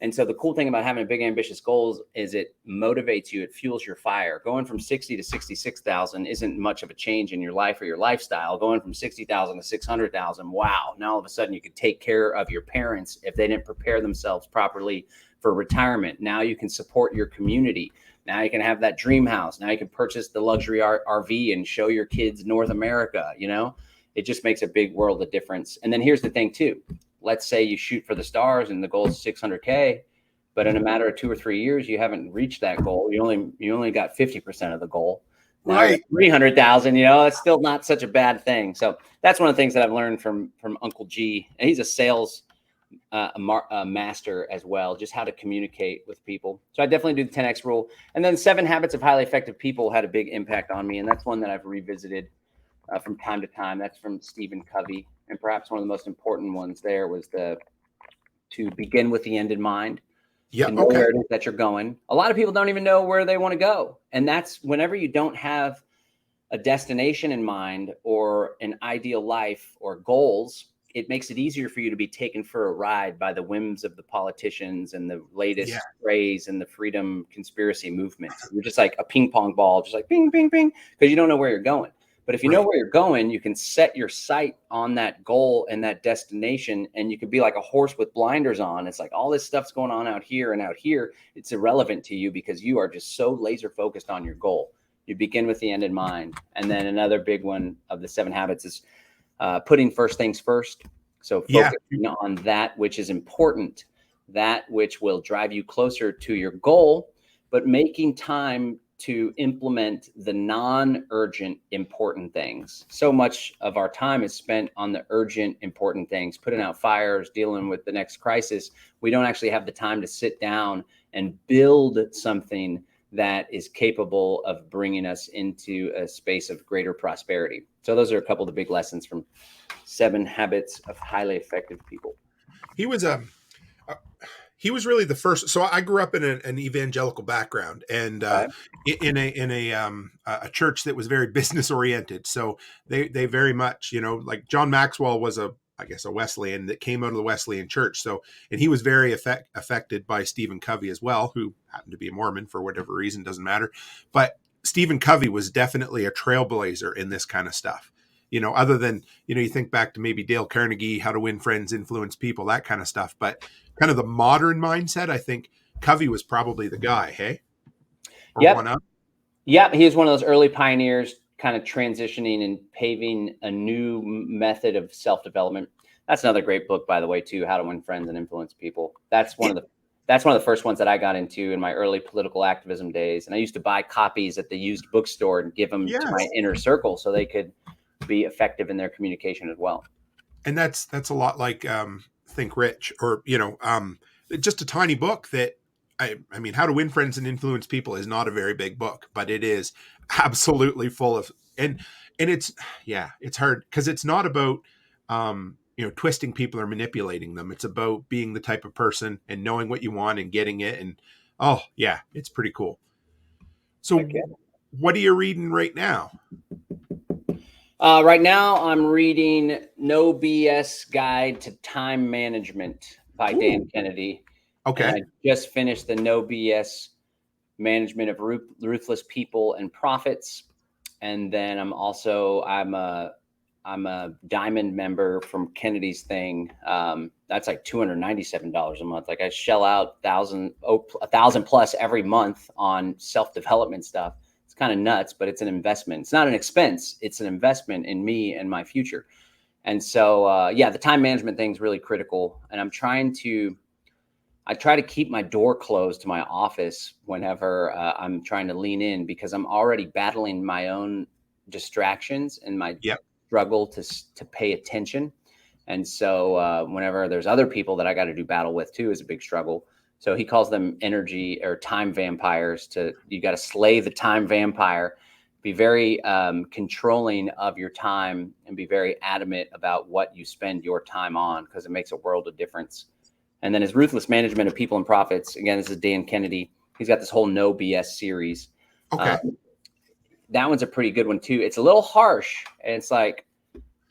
And so the cool thing about having big, ambitious goals is it motivates you. It fuels your fire. Going from 60 to 66,000 isn't much of a change in your life or your lifestyle. Going from 60,000 to 600,000, wow. Now all of a sudden you could take care of your parents if they didn't prepare themselves properly for retirement. Now you can support your community. Now you can have that dream house. Now you can purchase the luxury RV and show your kids North America. It just makes a big world of difference. And then here's the thing too. Let's say you shoot for the stars and the goal is 600K, but in a matter of 2 or 3 years, you haven't reached that goal. You only got 50% of the goal. Now Right. 300,000, it's still not such a bad thing. So that's one of the things that I've learned from Uncle G. And he's a sales master as well, just how to communicate with people. So I definitely do the 10X rule. And then 7 Habits of Highly Effective People had a big impact on me. And that's one that I've revisited from time to time. That's from Stephen Covey. And perhaps one of the most important ones there was to begin with the end in mind. Yeah. And know where it is that you're going. A lot of people don't even know where they want to go. And that's whenever you don't have a destination in mind or an ideal life or goals, it makes it easier for you to be taken for a ride by the whims of the politicians and the latest craze and the freedom conspiracy movement. You're just like a ping pong ball, just like ping, ping, ping, because you don't know where you're going. But if you know where you're going, you can set your sight on that goal and that destination, and you can be like a horse with blinders on. It's like all this stuff's going on out here and out here. It's irrelevant to you because you are just so laser focused on your goal. You begin with the end in mind. And then another big one of the 7 habits is putting first things first. So focusing on that which is important, that which will drive you closer to your goal, but making time to implement the non-urgent important things. So much of our time is spent on the urgent important things, putting out fires, dealing with the next crisis. We don't actually have the time to sit down and build something that is capable of bringing us into a space of greater prosperity. So those are a couple of the big lessons from 7 Habits of Highly Effective People. He was really the first. So I grew up in an evangelical background and in a church that was very business oriented. So they very much, like John Maxwell was a Wesleyan that came out of the Wesleyan church. So, and he was very affected by Stephen Covey as well, who happened to be a Mormon for whatever reason, doesn't matter. But Stephen Covey was definitely a trailblazer in this kind of stuff. Other than, you think back to maybe Dale Carnegie, How to Win Friends, Influence People, that kind of stuff. But kind of the modern mindset, I think Covey was probably the guy, hey? Or Yep. one up? Yep. He was one of those early pioneers, kind of transitioning and paving a new method of self-development. That's another great book, by the way, too, How to Win Friends and Influence People. That's one of the first ones that I got into in my early political activism days. And I used to buy copies at the used bookstore and give them to my inner circle so they could be effective in their communication as well. And that's a lot like Think Rich, or just a tiny book that I mean, How to Win Friends and Influence People is not a very big book, but it is absolutely full of and it's hard because it's not about twisting people or manipulating them. It's about being the type of person and knowing what you want and getting it. And it's pretty cool. So what are you reading right now? Right now, I'm reading No BS Guide to Time Management by Dan Kennedy. Okay. And I just finished the No BS Management of Ruthless People and Profits. And then I'm a diamond member from Kennedy's thing. That's like $297 a month. Like I shell out $1,000 plus every month on self-development stuff. It's kind of nuts, but it's an investment. It's not an expense. It's an investment in me and my future. And so, the time management thing is really critical. And I try to keep my door closed to my office whenever I'm trying to lean in, because I'm already battling my own distractions and my struggle to pay attention. And so whenever there's other people that I got to do battle with too, is a big struggle. So he calls them energy or time vampires. You got to slay the time vampire, be very controlling of your time, and be very adamant about what you spend your time on, because it makes a world of difference. And then his Ruthless Management of People and Profits. Again, this is Dan Kennedy. He's got this whole No BS series. Okay. That one's a pretty good one too. It's a little harsh. And it's like,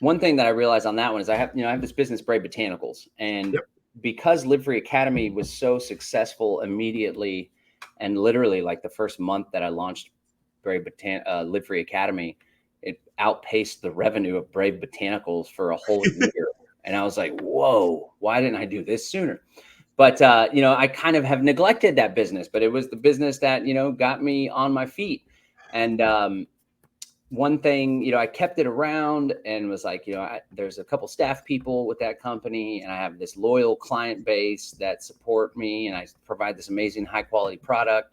one thing that I realized on that one is I have this business, Brave Botanicals. And because Live Free Academy was so successful immediately, and literally like the first month that I launched Live Free Academy, it outpaced the revenue of Brave Botanicals for a whole year. And I was like, whoa, why didn't I do this sooner? But, I kind of have neglected that business, but it was the business that, got me on my feet. And one thing, I kept it around and was like, there's a couple staff people with that company, and I have this loyal client base that support me, and I provide this amazing high quality product,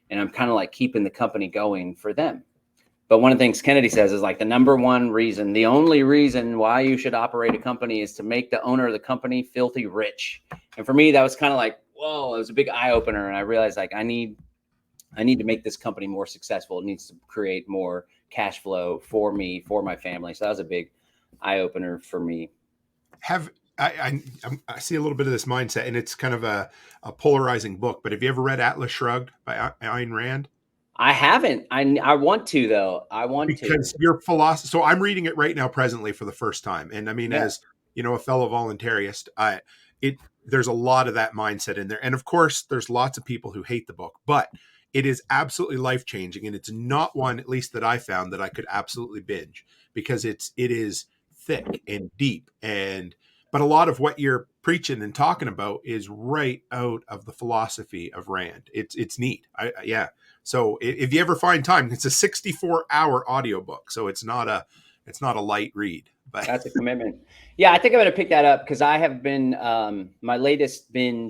and I'm kind of like keeping the company going for them. But one of the things Kennedy says is like the number one reason, the only reason why you should operate a company is to make the owner of the company filthy rich. And for me, that was kind of like, whoa, it was a big eye opener. And I realized like I need to make this company more successful. It needs to create more cash flow for me, for my family. So that was a big eye opener for me. I see a little bit of this mindset, and it's kind of a polarizing book, but have you ever read Atlas Shrugged by Ayn Rand? I haven't. I want to, though. Because your philosophy. So I'm reading it right now, presently, for the first time. And I mean, as a fellow voluntarist, there's a lot of that mindset in there. And of course, there's lots of people who hate the book, but it is absolutely life-changing. And it's not one, at least that I found, that I could absolutely binge, because it is thick and deep. But a lot of what you're preaching and talking about is right out of the philosophy of Rand. It's neat. So if you ever find time, it's a 64-hour audiobook. So it's not a light read, but that's a commitment. Yeah. I think I'm going to pick that up, because I have been, my latest thing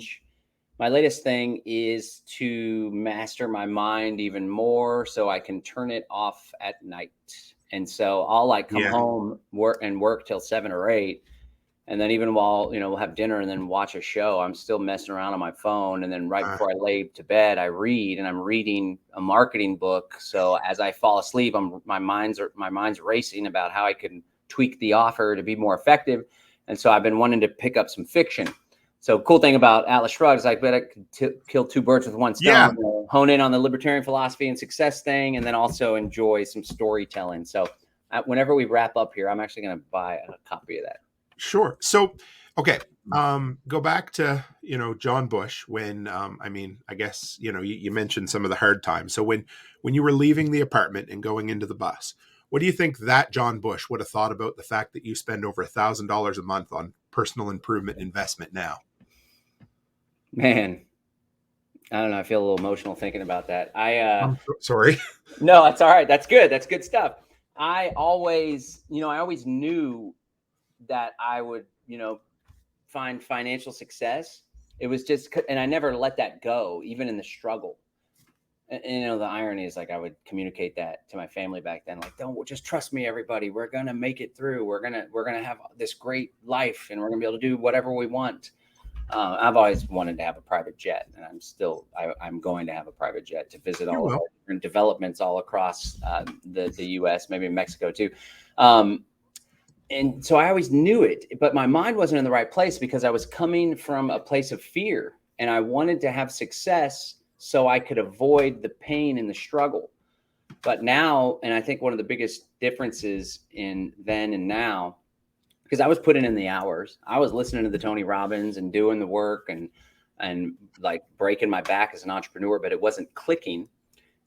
is to master my mind even more so I can turn it off at night. And so I'll like come home, work till 7 or 8. And then even while, we'll have dinner and then watch a show, I'm still messing around on my phone. And then right before I lay to bed, I read, and I'm reading a marketing book. So as I fall asleep, my mind's racing about how I can tweak the offer to be more effective. And so I've been wanting to pick up some fiction. So cool thing about Atlas Shrugged is I bet I could kill two birds with one stone, hone in on the libertarian philosophy and success thing, and then also enjoy some storytelling. So whenever we wrap up here, I'm actually going to buy a copy of that. Sure. So, okay. Go back to, John Bush when, I guess, you mentioned some of the hard times. So when you were leaving the apartment and going into the bus, what do you think that John Bush would have thought about the fact that you spend over $1,000 a month on personal improvement investment now? Man, I don't know. I feel a little emotional thinking about that. I'm sorry. No, that's all right. That's good. That's good stuff. I always knew that I would, find financial success. It was just, and I never let that go, even in the struggle. And, the irony is, like, I would communicate that to my family back then, like, don't just trust me, everybody. We're going to make it through. We're going to have this great life, and we're going to be able to do whatever we want. I've always wanted to have a private jet, and I'm going to have a private jet to visit all of our different developments all across the U.S., maybe in Mexico too. And so I always knew it, but my mind wasn't in the right place because I was coming from a place of fear, and I wanted to have success so I could avoid the pain and the struggle. But now, and I think one of the biggest differences in then and now, because I was putting in the hours, I was listening to the Tony Robbins and doing the work and like breaking my back as an entrepreneur, but it wasn't clicking.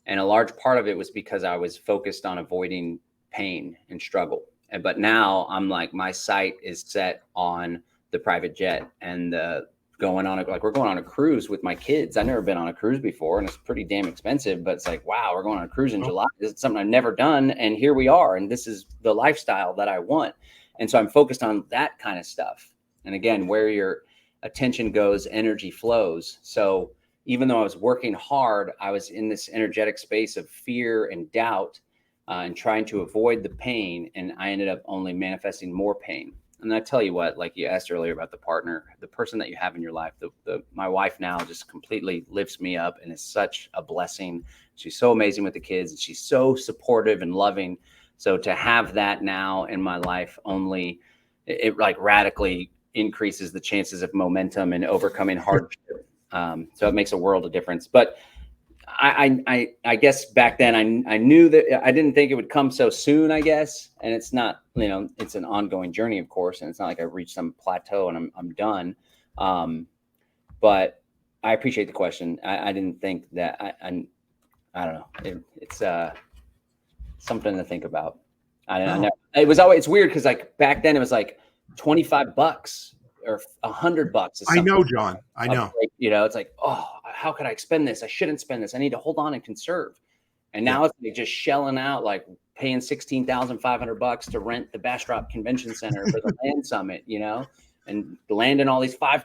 And a large part of it was because I was focused on avoiding pain and struggle. But now I'm like, my sight is set on the private jet and we're going on a cruise with my kids. I've never been on a cruise before, and it's pretty damn expensive, but it's like, wow, we're going on a cruise in July. This is something I've never done. And here we are. And this is the lifestyle that I want. And so I'm focused on that kind of stuff. And again, where your attention goes, energy flows. So even though I was working hard, I was in this energetic space of fear and doubt and trying to avoid the pain. And I ended up only manifesting more pain. And I tell you what, like you asked earlier about the partner, the person that you have in your life, my wife now just completely lifts me up and is such a blessing. She's so amazing with the kids, and she's so supportive and loving. So to have that now in my life, it like radically increases the chances of momentum and overcoming hardship. So it makes a world of difference. But I guess back then I knew that I didn't think it would come so soon, I guess. And it's not, it's an ongoing journey, of course. And it's not like I reached some plateau and I'm done. But I appreciate the question. I didn't think that I don't know. It's something to think about. It's weird because like back then it was like $25 or $100. I know, John. I know. It's like, oh, how could I spend this? I shouldn't spend this. I need to hold on and conserve. And now it's like just shelling out, like paying $16,500 to rent the Bastrop Convention Center for the Land Summit, and landing all these $5,000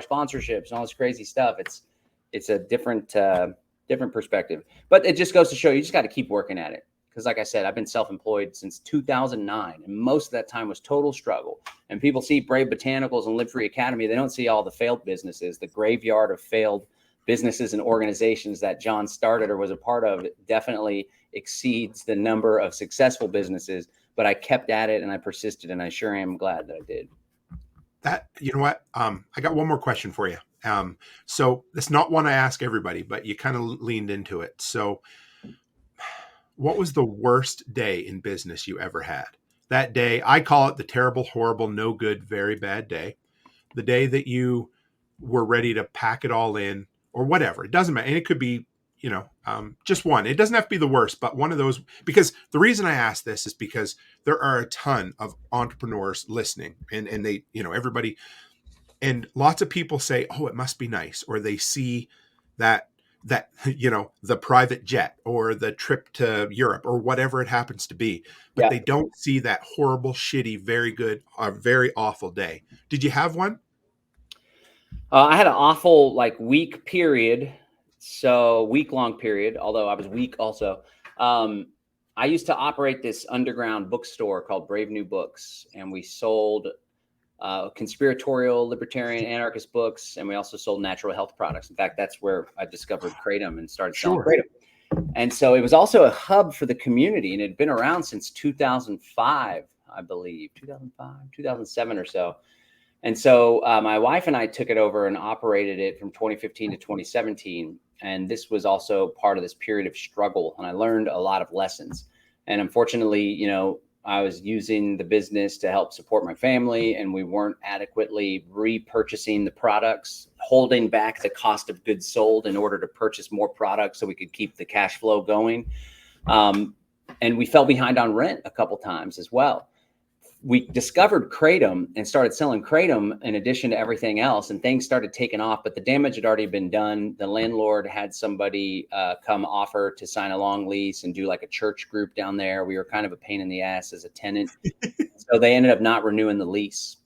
sponsorships and all this crazy stuff. It's a different perspective, but it just goes to show you just got to keep working at it. Because like I said, I've been self-employed since 2009, and most of that time was total struggle. And people see Brave Botanicals and Live Free Academy. They don't see all the failed businesses, the graveyard of failed businesses and organizations that John started or was a part of. It definitely exceeds the number of successful businesses, but I kept at it and I persisted, and I sure am glad that I did. You know what? I got one more question for you. So it's not one I ask everybody, but you kind of leaned into it. So what was the worst day in business you ever had? That day, I call it the terrible, horrible, no good, very bad day. The day that you were ready to pack it all in or whatever. It doesn't matter. And it could be, just one. It doesn't have to be the worst, but one of those, because the reason I ask this is because there are a ton of entrepreneurs listening and they, everybody, and lots of people say, oh, it must be nice. Or they see that, the private jet or the trip to Europe or whatever it happens to be, but they don't see that horrible, shitty, very good, very awful day. Did you have one? I had an awful week period. So week-long period, although I was weak also. I used to operate this underground bookstore called Brave New Books, and we sold conspiratorial, libertarian, anarchist books, and we also sold natural health products. In fact, that's where I discovered Kratom and started selling Kratom. And so it was also a hub for the community, and it had been around since 2005, I believe, 2007 or so. And so my wife and I took it over and operated it from 2015 to 2017. And this was also part of this period of struggle. And I learned a lot of lessons. And unfortunately, I was using the business to help support my family, and we weren't adequately repurchasing the products, holding back the cost of goods sold in order to purchase more products so we could keep the cash flow going. And we fell behind on rent a couple times as well. we discovered Kratom and started selling Kratom in addition to everything else, and things started taking off, but the damage had already been done. The landlord had somebody come offer to sign a long lease and do like a church group down there. We were kind of a pain in the ass as a tenant. So they ended up not renewing the lease.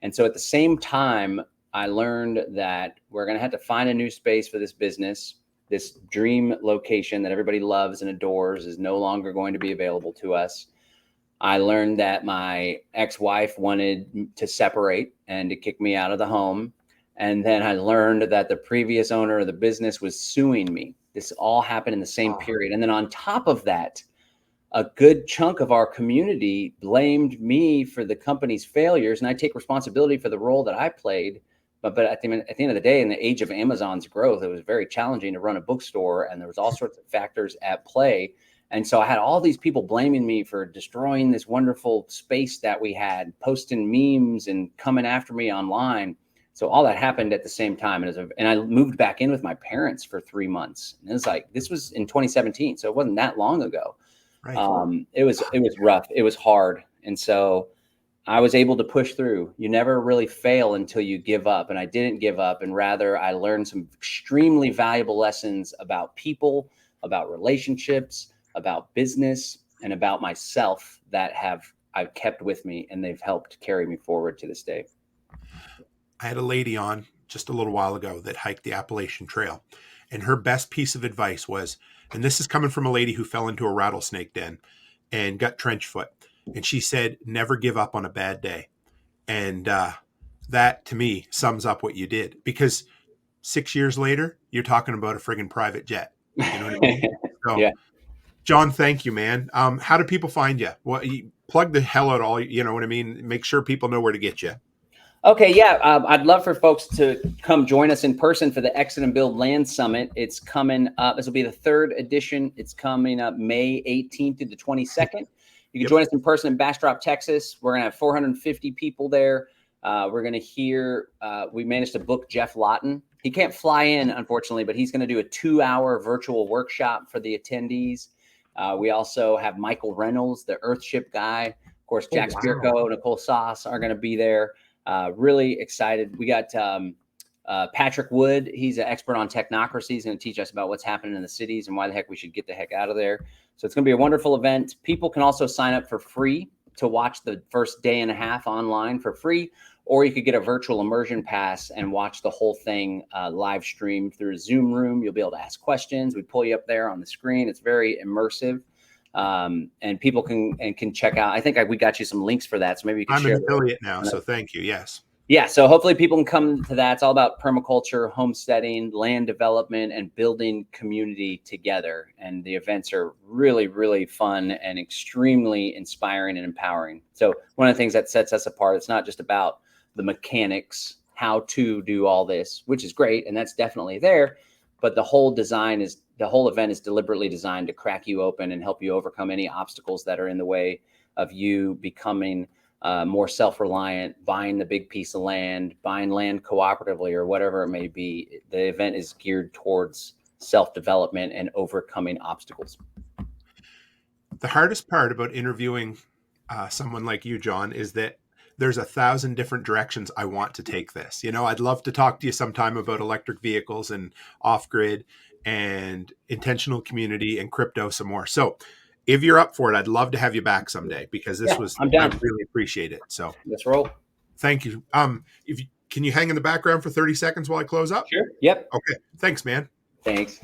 And so at the same time, I learned that we're going to have to find a new space for this business. This dream location that everybody loves and adores is no longer going to be available to us. I learned that my ex-wife wanted to separate and to kick me out of the home. And then I learned that the previous owner of the business was suing me. This all happened in the same period. And then on top of that, a good chunk of our community blamed me for the company's failures. And I take responsibility for the role that I played. But at the end of the day, in the age of Amazon's growth, it was very challenging to run a bookstore. And there was all sorts of factors at play. And so I had all these people blaming me for destroying this wonderful space that we had, posting memes and coming after me online. So all that happened at the same time. And I moved back in with my parents for 3 months. And it was like, this was in 2017. So it wasn't that long ago. Right. It was rough. It was hard. And so I was able to push through. You never really fail until you give up. And I didn't give up. And rather, I learned some extremely valuable lessons about people, about relationships, about business, and about myself that I've kept with me, and they've helped carry me forward to this day. I had a lady on just a little while ago that hiked the Appalachian Trail, and her best piece of advice was, and this is coming from a lady who fell into a rattlesnake den and got trench foot. And she said, never give up on a bad day. And that to me sums up what you did, because 6 years later, you're talking about a friggin' private jet. You know what I mean? So, yeah. John, thank you, man. How do people find you? Well, you plug the hell out all, you know what I mean? Make sure people know where to get you. Okay, yeah. I'd love for folks to come join us in person for the Exit and Build Land Summit. It's coming up. This will be the 3rd edition. It's coming up May 18th to the 22nd. You can join us in person in Bastrop, Texas. We're going to have 450 people there. We're going to hear, we managed to book Jeff Lawton. He can't fly in, unfortunately, but he's going to do a 2-hour virtual workshop for the attendees. We also have Michael Reynolds, the Earthship guy. Of course, Jack Spirko, Nicole Sauce are going to be there. Really excited. We got Patrick Wood. He's an expert on technocracy. He's going to teach us about what's happening in the cities and why the heck we should get the heck out of there. So it's going to be a wonderful event. People can also sign up for free to watch the first day and a half online for free, or you could get a virtual immersion pass and watch the whole thing live streamed through a Zoom room. You'll be able to ask questions. We pull you up there on the screen. It's very immersive. And people can check out. I think we got you some links for that. So maybe you can share. I'm an affiliate now, so thank you. Yes. Yeah. So hopefully people can come to that. It's all about permaculture, homesteading, land development, and building community together. And the events are really, really fun and extremely inspiring and empowering. So one of the things that sets us apart, it's not just about the mechanics, how to do all this, which is great. And that's definitely there. But the whole event is deliberately designed to crack you open and help you overcome any obstacles that are in the way of you becoming more self-reliant, buying the big piece of land, buying land cooperatively, or whatever it may be. The event is geared towards self-development and overcoming obstacles. The hardest part about interviewing someone like you, John, is that there's 1,000 different directions I want to take this. You know, I'd love to talk to you sometime about electric vehicles and off-grid and intentional community and crypto some more. So if you're up for it, I'd love to have you back someday, because this I'm down. I really appreciate it. So let's roll. Thank you. Can you hang in the background for 30 seconds while I close up? Sure. Yep. Okay. Thanks, man. Thanks.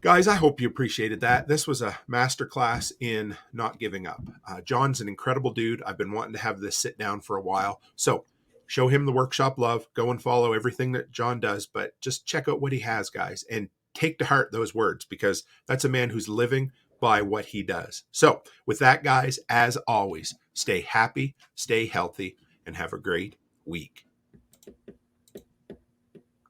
Guys, I hope you appreciated that. This was a masterclass in not giving up. John's an incredible dude. I've been wanting to have this sit down for a while. So show him the workshop love. Go and follow everything that John does, but just check out what he has, guys, and take to heart those words, because that's a man who's living by what he does. So with that, guys, as always, stay happy, stay healthy, and have a great week.